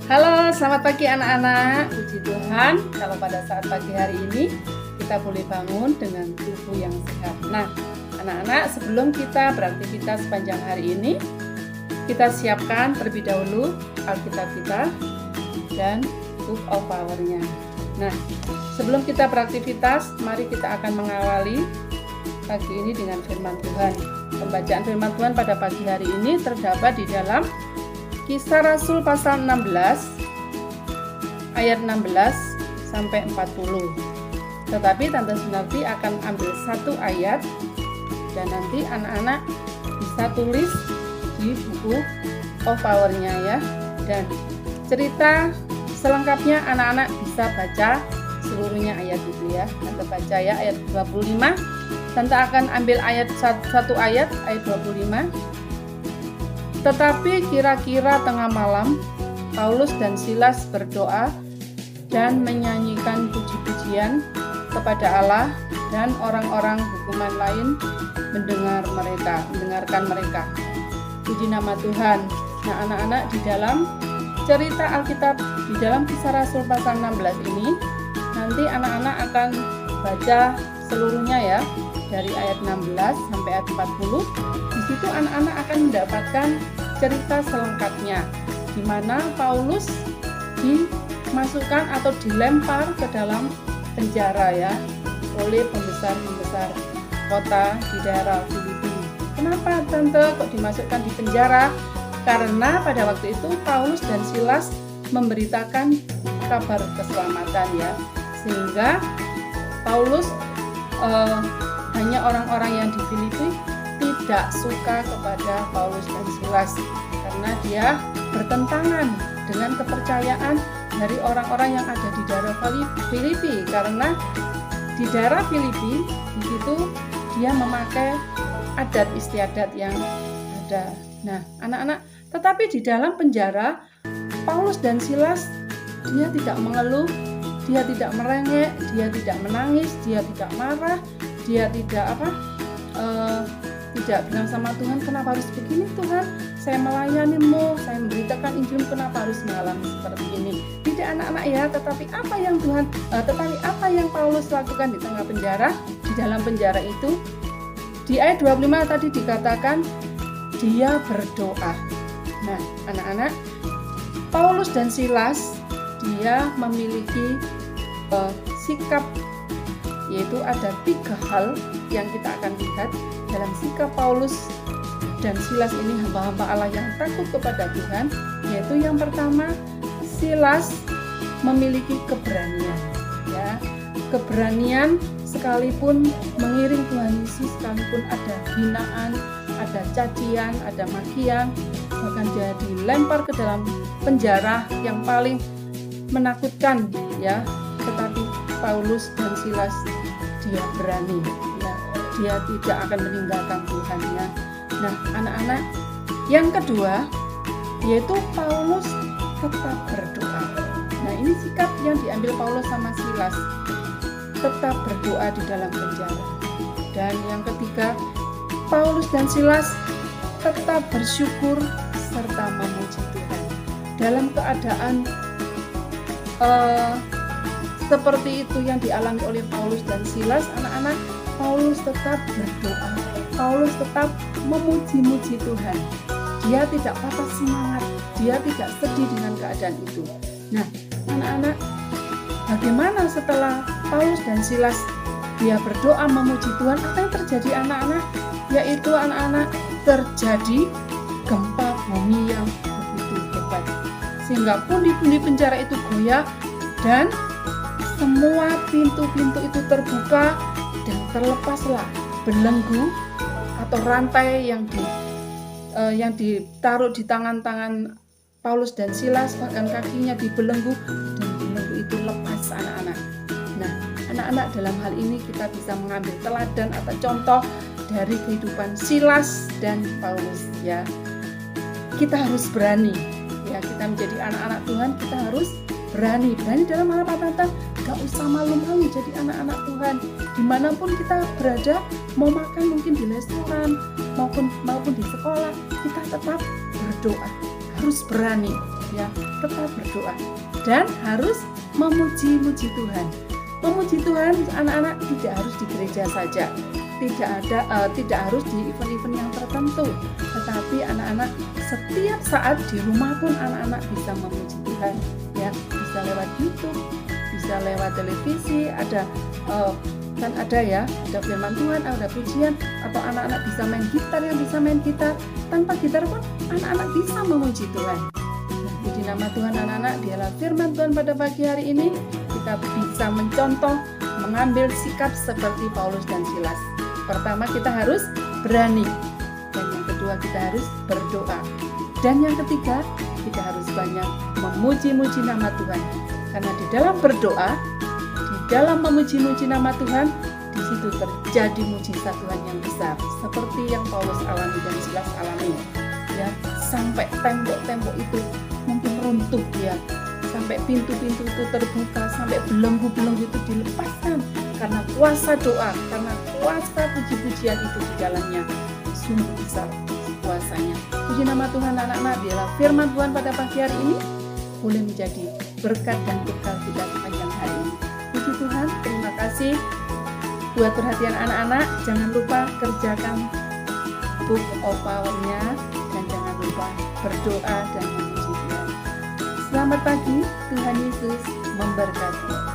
Halo, selamat pagi anak-anak. Puji Tuhan, kalau pada saat pagi hari ini kita boleh bangun dengan tubuh yang sehat. Nah, anak-anak, sebelum kita beraktivitas sepanjang hari ini, kita siapkan terlebih dahulu Alkitab kita dan Book of Power-nya. Nah, sebelum kita beraktivitas, mari kita akan mengawali pagi ini dengan firman Tuhan. Pembacaan firman Tuhan pada pagi hari ini terdapat di dalam Kisah Rasul pasal 16 ayat 16 sampai 40. Tetapi Tante Sunarti akan ambil satu ayat dan nanti anak-anak bisa tulis di buku of power-nya ya. Dan cerita selengkapnya anak-anak bisa baca seluruhnya ayat itu ya. Tante baca ya ayat 25. Tante akan ambil ayat satu ayat 25. Tetapi kira-kira tengah malam, Paulus dan Silas berdoa dan menyanyikan puji-pujian kepada Allah, dan orang-orang hukuman lain mendengarkan mereka. Puji nama Tuhan. Nah, anak-anak, di dalam cerita Alkitab, di dalam Kisah Rasul pasal 16 ini, nanti anak-anak akan baca seluruhnya ya, dari ayat 16 sampai ayat 40. Di situ anak-anak akan mendapatkan cerita selengkapnya, di mana Paulus dimasukkan atau dilempar ke dalam penjara ya oleh pembesar-pembesar kota di daerah Filipi. Kenapa Tante kok dimasukkan di penjara? Karena pada waktu itu Paulus dan Silas memberitakan kabar keselamatan ya, sehingga Paulus hanya orang-orang yang di Filipi tidak suka kepada Paulus dan Silas karena dia bertentangan dengan kepercayaan dari orang-orang yang ada di daerah Filipi, karena di daerah Filipi di situ dia memakai adat istiadat yang ada. Nah, anak-anak, tetapi di dalam penjara Paulus dan Silas dia tidak mengeluh, dia tidak merengek, dia tidak menangis, dia tidak marah, dia tidak tidak bilang sama Tuhan, kenapa harus begini Tuhan, saya melayanimu, saya memberitakan Injil, kenapa harus mengalami seperti ini. Tidak anak-anak ya, tetapi apa yang Paulus lakukan di tengah penjara, di dalam penjara itu, di ayat 25 tadi dikatakan dia berdoa. Nah, anak-anak, Paulus dan Silas dia memiliki sikap, yaitu ada 3 hal yang kita akan lihat dalam sikap Paulus dan Silas ini, hamba-hamba Allah yang takut kepada Tuhan. Yaitu yang pertama, Silas memiliki keberanian ya, keberanian sekalipun mengiring Tuhan Yesus, sekalipun ada hinaan, ada cacian, ada makian, bahkan dia dilempar ke dalam penjara yang paling menakutkan ya, tetapi Paulus dan Silas dia berani ya, dia tidak akan meninggalkan Tuhan ya. Nah, anak-anak, yang kedua yaitu Paulus tetap berdoa. Nah, ini sikap yang diambil Paulus sama Silas, tetap berdoa di dalam penjara. Dan yang ketiga, Paulus dan Silas tetap bersyukur serta memuji Tuhan dalam keadaan seperti itu yang dialami oleh Paulus dan Silas. Anak-anak, Paulus tetap berdoa, Paulus tetap memuji-muji Tuhan. Dia tidak patah semangat, dia tidak sedih dengan keadaan itu. Nah, anak-anak, bagaimana setelah Paulus dan Silas dia berdoa memuji Tuhan, apa yang terjadi anak-anak? Yaitu anak-anak, terjadi gempa bumi yang begitu hebat, sehingga pundi-pundi penjara itu goyah dan semua pintu-pintu itu terbuka dan terlepaslah belenggu atau rantai yang ditaruh di tangan-tangan Paulus dan Silas, bahkan kakinya dibelenggu dan belenggu itu lepas anak-anak. Nah, anak-anak, dalam hal ini kita bisa mengambil teladan atau contoh dari kehidupan Silas dan Paulus ya. Kita harus berani ya, kita menjadi anak-anak Tuhan, kita harus berani dalam hal apa? Gak usah malu-malu jadi anak-anak Tuhan. Dimanapun kita berada, mau makan mungkin di restoran maupun di sekolah, kita tetap berdoa. harus berani ya, tetap berdoa dan harus memuji-muji Tuhan. Memuji Tuhan anak-anak tidak harus di gereja saja, tidak harus di event-event yang tertentu, tetapi anak-anak setiap saat di rumah pun anak-anak bisa memuji Tuhan ya, bisa lewat YouTube, bisa lewat televisi, ada kan ada ya, ada firman Tuhan, ada pujian, atau anak-anak bisa main gitar, yang bisa main gitar, tanpa gitar pun anak-anak bisa memuji Tuhan. Nah, puji nama Tuhan anak-anak, dialah firman Tuhan pada pagi hari ini. Kita bisa mencontoh, mengambil sikap seperti Paulus dan Silas. Pertama, kita harus berani, dan yang kedua kita harus berdoa, dan yang ketiga kita harus banyak memuji-muji nama Tuhan. Karena di dalam berdoa, di dalam memuji-muji nama Tuhan, di situ terjadi mujizat Tuhan yang besar, seperti yang Paulus alami dan Silas alami ya, sampai tembok-tembok itu mungkin runtuh ya, sampai pintu-pintu itu terbuka, sampai belenggu-belenggu itu dilepaskan karena kuasa doa, karena kuasa puji-pujian itu di dalamnya. Sungguh besar kuasanya. Puji nama Tuhan anak-anak, biarlah firman Tuhan pada pagi hari ini boleh menjadi berkat dan bekal kita sepanjang hari ini. Puji Tuhan, terima kasih buat perhatian anak-anak. Jangan lupa kerjakan Book of Power-nya, dan jangan lupa berdoa dan memuji Tuhan. Selamat pagi, Tuhan Yesus memberkati.